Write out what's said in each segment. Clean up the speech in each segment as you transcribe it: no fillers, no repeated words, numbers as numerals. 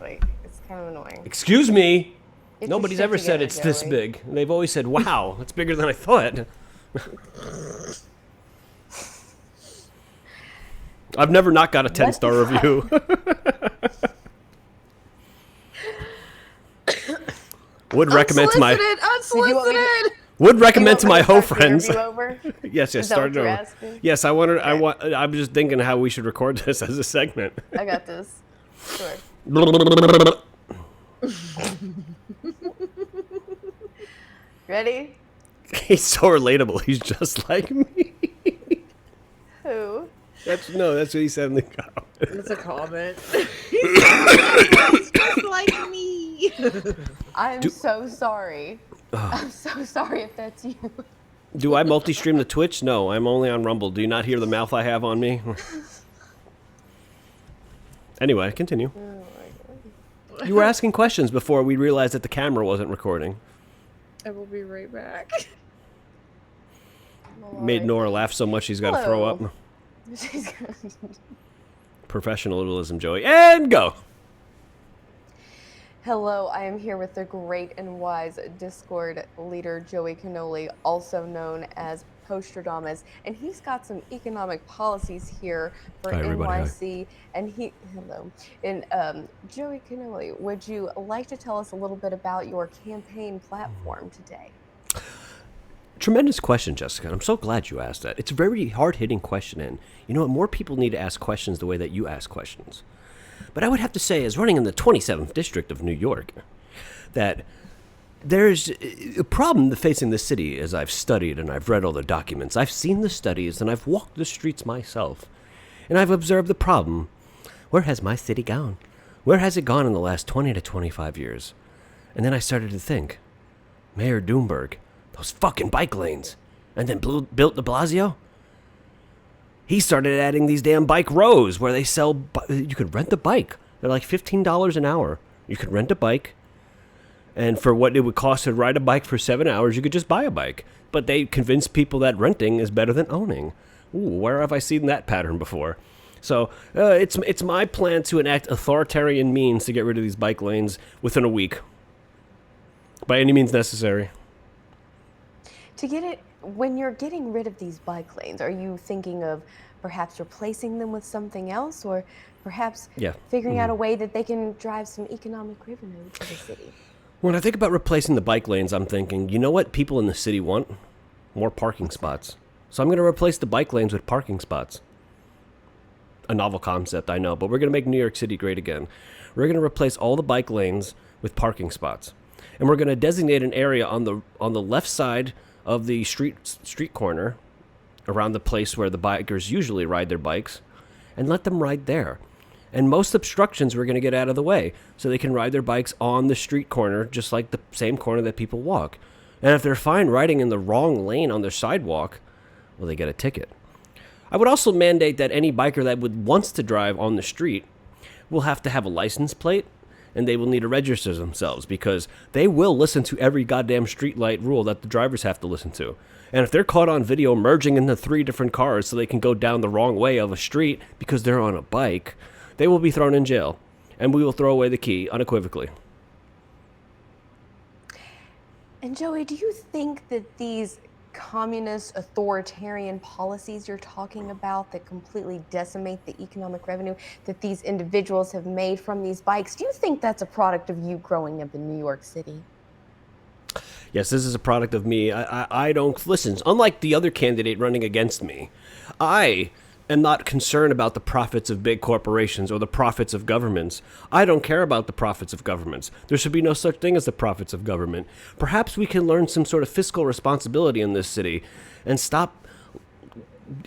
Exactly. It's kind of annoying. Excuse me. Get your Nobody's shit ever said together, it's this Joey. big. They've always said, wow, it's bigger than I thought. I've never not got a 10-star review. Would recommend to my Unsolicited. would recommend Do to you want my me hoe start the friends. interview over? Yes, Is that start what you're over. asking? Yes, I wanted. Okay. I'm just thinking how we should record this as a segment. I got this. Sure. Ready? He's so relatable. He's just like me. Who? That's what he said in the comment. It's a comment. It's just like me. I'm so sorry. I'm so sorry if that's you. Do I multi-stream the Twitch? No, I'm only on Rumble. Do you not hear the mouth I have on me? Anyway, continue. You were asking questions before we realized that the camera wasn't recording. I will be right back. Made Nora laugh so much she's got to throw up. She's gonna- Professionalism, Joey. And go! Hello, I am here with the great and wise Discord leader Joey Cannoli, also known as Postradamus, and he's got some economic policies here for Hi, everybody. NYC. And hello, and Joey Cannoli, would you like to tell us a little bit about your campaign platform today? Tremendous question, Jessica. I'm so glad you asked that. It's a very hard-hitting question, and you know what? More people need to ask questions the way that you ask questions. But I would have to say, as running in the 27th District of New York, that there's a problem facing the city as I've studied and I've read all the documents. I've seen the studies and I've walked the streets myself. And I've observed the problem. Where has my city gone? Where has it gone in the last 20 to 25 years? And then I started to think, Mayor Doomberg, those fucking bike lanes, and then built de Blasio? He started adding these damn bike rows where they sell, you could rent a bike. They're like $15 an hour. You could rent a bike, and for what it would cost to ride a bike for 7 hours, you could just buy a bike. But they convince people that renting is better than owning. Ooh, where have I seen that pattern before? So it's my plan to enact authoritarian means to get rid of these bike lanes within a week. By any means necessary. To get it, when you're getting rid of these bike lanes, are you thinking of perhaps replacing them with something else, or perhaps figuring out a way that they can drive some economic revenue to the city? When I think about replacing the bike lanes, I'm thinking, you know what people in the city want? More parking spots. So I'm going to replace the bike lanes with parking spots. A novel concept, I know, but we're going to make New York City great again. We're going to replace all the bike lanes with parking spots. And we're going to designate an area on the left side of the street corner around the place where the bikers usually ride their bikes and let them ride there. And most obstructions we're going to get out of the way so they can ride their bikes on the street corner just like the same corner that people walk. And if they're fine riding in the wrong lane on their sidewalk, well, they get a ticket. I would also mandate that any biker that wants to drive on the street will have to have a license plate, and they will need to register themselves because they will listen to every goddamn streetlight rule that the drivers have to listen to. And if they're caught on video merging into 3 different cars so they can go down the wrong way of a street because they're on a bike, they will be thrown in jail, and we will throw away the key unequivocally. And Joey, do you think that these communist authoritarian policies you're talking about that completely decimate the economic revenue that these individuals have made from these bikes, do you think that's a product of you growing up in New York City? Yes, this is a product of me. I don't listen. Unlike the other candidate running against me, I am not concerned about the profits of big corporations or the profits of governments. I don't care about the profits of governments. There should be no such thing as the profits of government. Perhaps we can learn some sort of fiscal responsibility in this city and stop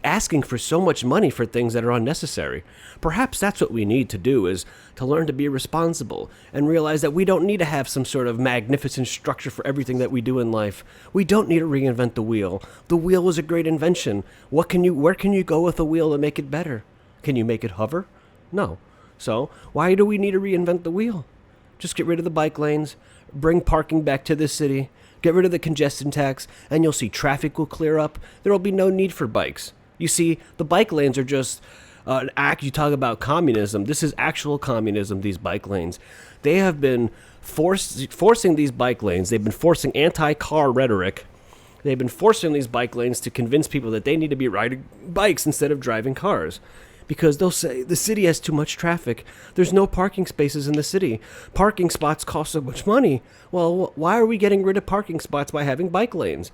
asking for so much money for things that are unnecessary. Perhaps that's what we need to do, is to learn to be responsible and realize that we don't need to have some sort of magnificent structure for everything that we do in life. We don't need to reinvent the wheel. The wheel was a great invention. Where can you go with a wheel to make it better? Can you make it hover? No. So why do we need to reinvent the wheel? Just get rid of the bike lanes, bring parking back to the city, get rid of the congestion tax, and you'll see traffic will clear up. There will be no need for bikes. You see, the bike lanes are just an act. You talk about communism. This is actual communism. These bike lanes, they have been forcing these bike lanes. They've been forcing anti-car rhetoric. They've been forcing these bike lanes to convince people that they need to be riding bikes instead of driving cars. Because they'll say the city has too much traffic. There's no parking spaces in the city. Parking spots cost so much money. Well, why are we getting rid of parking spots by having bike lanes?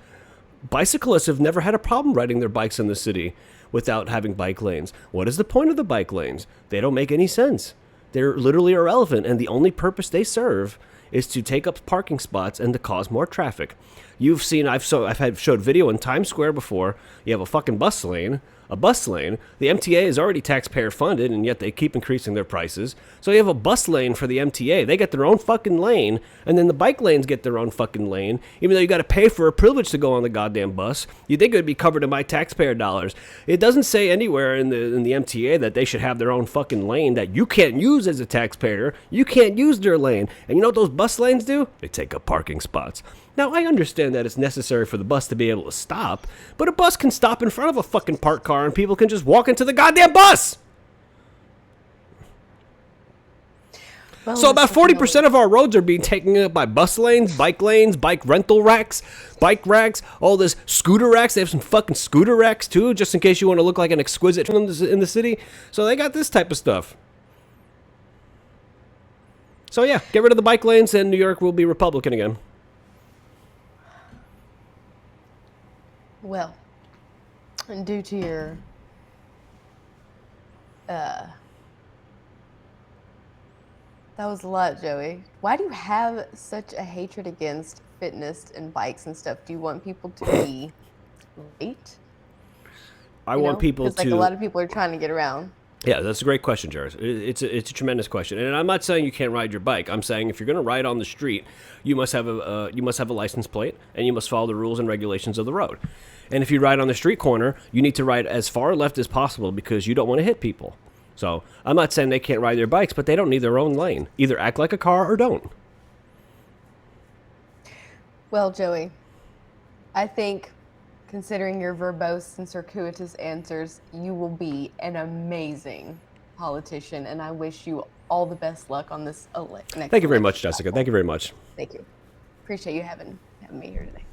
Bicyclists have never had a problem riding their bikes in the city without having bike lanes. What is the point of the bike lanes? They don't make any sense. They're literally irrelevant, and the only purpose they serve is to take up parking spots and to cause more traffic. You've seen, I've showed video in Times Square before. You have a fucking bus lane. A bus lane. The MTA is already taxpayer funded, and yet they keep increasing their prices. So you have a bus lane for the MTA. They get their own fucking lane, and then the bike lanes get their own fucking lane. Even though you got to pay for a privilege to go on the goddamn bus, you think it would be covered in my taxpayer dollars. It doesn't say anywhere in the MTA that they should have their own fucking lane that you can't use as a taxpayer. You can't use their lane. And you know what those bus lanes do? They take up parking spots. Now, I understand that it's necessary for the bus to be able to stop, but a bus can stop in front of a fucking parked car and people can just walk into the goddamn bus! Well, So about 40% of our roads are being taken up by bus lanes, bike rental racks, bike racks, all this scooter racks. They have some fucking scooter racks too, just in case you want to look like an exquisite in the city. So they got this type of stuff. So yeah, get rid of the bike lanes and New York will be Republican again. Well, due to your that was a lot, Joey. Why do you have such a hatred against fitness and bikes and stuff? Do you want people to be late? I want people to... Because like a lot of people are trying to get around. Yeah, that's a great question, Jared. It's a tremendous question, and I'm not saying you can't ride your bike. I'm saying if you're going to ride on the street, you must have a license plate, and you must follow the rules and regulations of the road. And if you ride on the street corner, you need to ride as far left as possible because you don't want to hit people. So I'm not saying they can't ride their bikes, but they don't need their own lane. Either act like a car or don't. Well, Joey, I think, considering your verbose and circuitous answers, you will be an amazing politician, and I wish you all the best luck on this next election. Thank you very much, Jessica. Thank you very much. Thank you. Appreciate you having me here today.